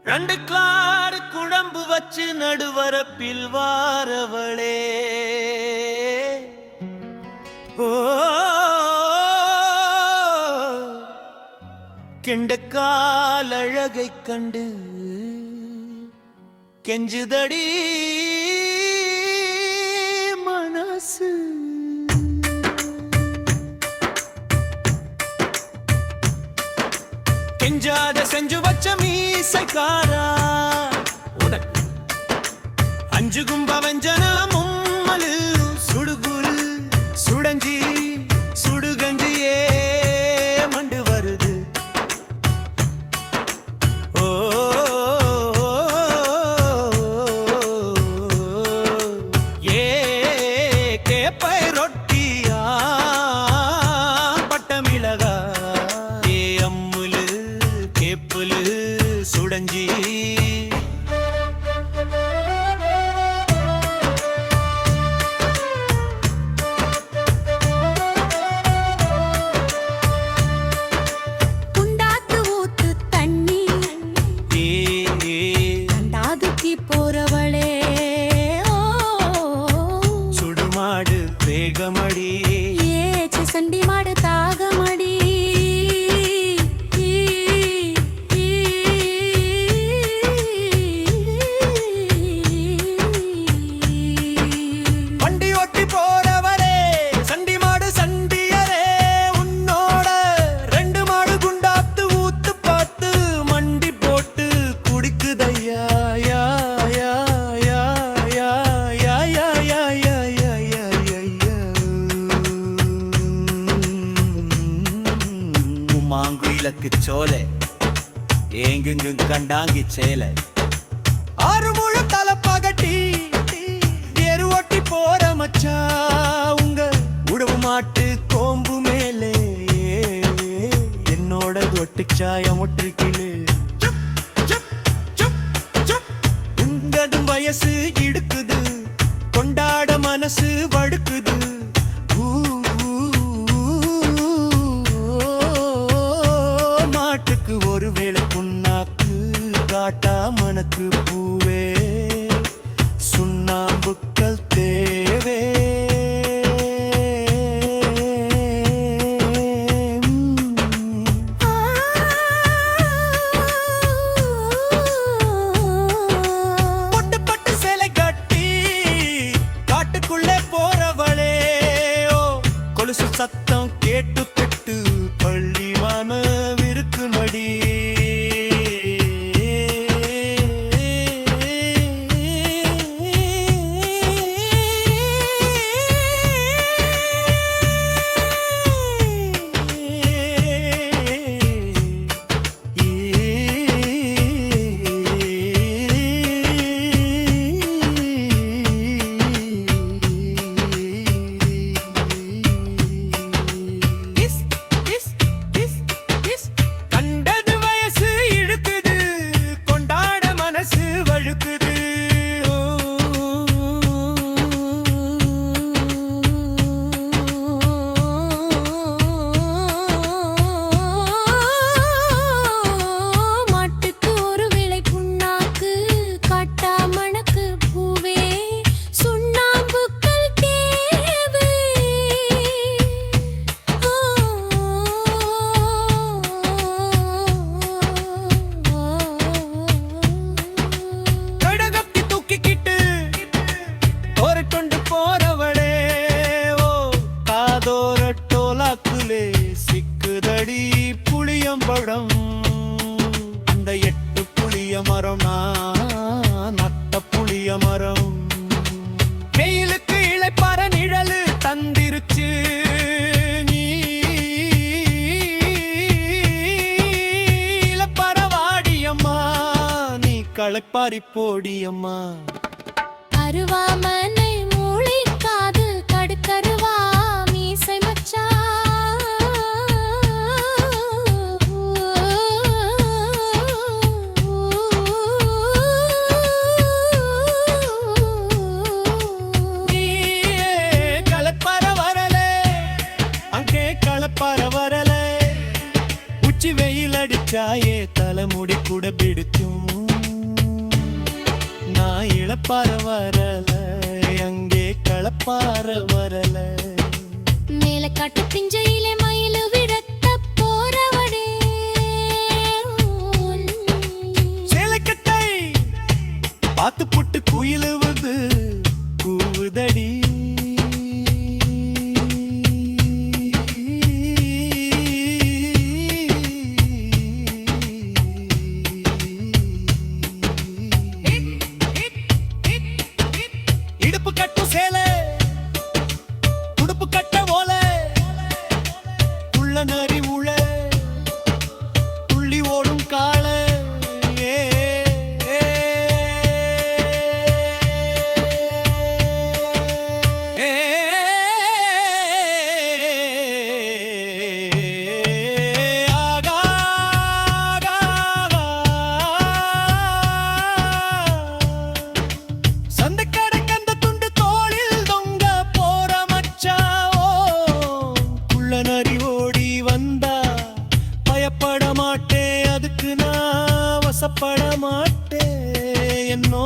ரெண்டு காடு குழம்பு வச்சு நடுவரப்பில் வாரவளே ஓ கெண்டக்கால் அழகை கண்டு கெஞ்சுதடி மனசு கெஞ்சாத செஞ்சு வச்ச மீசைக்காரா அஞ்சு கும்ப வெஞ்சனா மும்மலு சுடுகுரு சுடஞ்சி சுடுகஞ்சியே மண்டு வருது ஓ ஏ கேப்பை ரொட்டியா பட்டமிளகா ஏ அம்முலு கேப்புலு சுடஞ்சி வேகமடி ஏச்சு சண்டி மாடு தாகமடி வண்டி ஓட்டி போறவரே சண்டி மாடு சண்டியரே உன்னோட ரெண்டு மாடு குண்டாத்து ஊத்து பார்த்து மண்டி போட்டு குடிக்குதையா யா யா யா யா யா யா யா யா மாங்குயிலக்கு சோலை ஏங்குங்கும் கண்டாங்கி சேலை ஆறு முழு தலப்பகட்டி ஏறு ஓட்டி போற மச்சா உங்க உடவு மாட்டு கோம்பு மேலே என்னோட ஒட்டுச்சாயம் ஒட்டுக்கிளு உங்கதும் வயசு இடுக்குது கொண்டாட மனசு வடுக்குது ஒருவேளை புண்ணாக்கு காட்டா மனக்கு பூவே சுண்ணாம்புக்கள் தேவே பொட்டு பட்டு சேலை கட்டி காட்டுக்குள்ளே போறவளே ஓ கொலுசு சத்தம் கேட்டு பெட்டு பள்ளி மனவிருக்கு மடி சிக்குதடி புளியம்பழம் அந்த 8 புளிய மரம் நட்ட புளிய மரம் வெயிலுக்கு இளைப்பாற நிழலு தந்திருச்சு நீ இளப்பறவாடியம்மா நீ களைப்பாரி போடியம்மா அருவாமனை மூளைக்காது கடுக்கருவா மீசை மச்சா உச்சி வெயில் அடிச்சாயே தலைமுடி கூட பிடிக்கும் நான் இளப்பார வரல, அங்கே களப்பார வரல. மேல காட்டு பிஞ்சையிலே மயிலு விடத்த போறவனே சேலைக்கட்டை பார்த்து புட்டு குயிலு வந்து கூவுதடி. இடுப்பு கட்டும் சேலை, துடுப்பு கட்ட ஓலை, உள்ள நரி உள, துள்ளி ஓடும் காள. பயப்பட மாட்டேன், அதுக்கு நான் வசப்பட மாட்டேன். என்னோ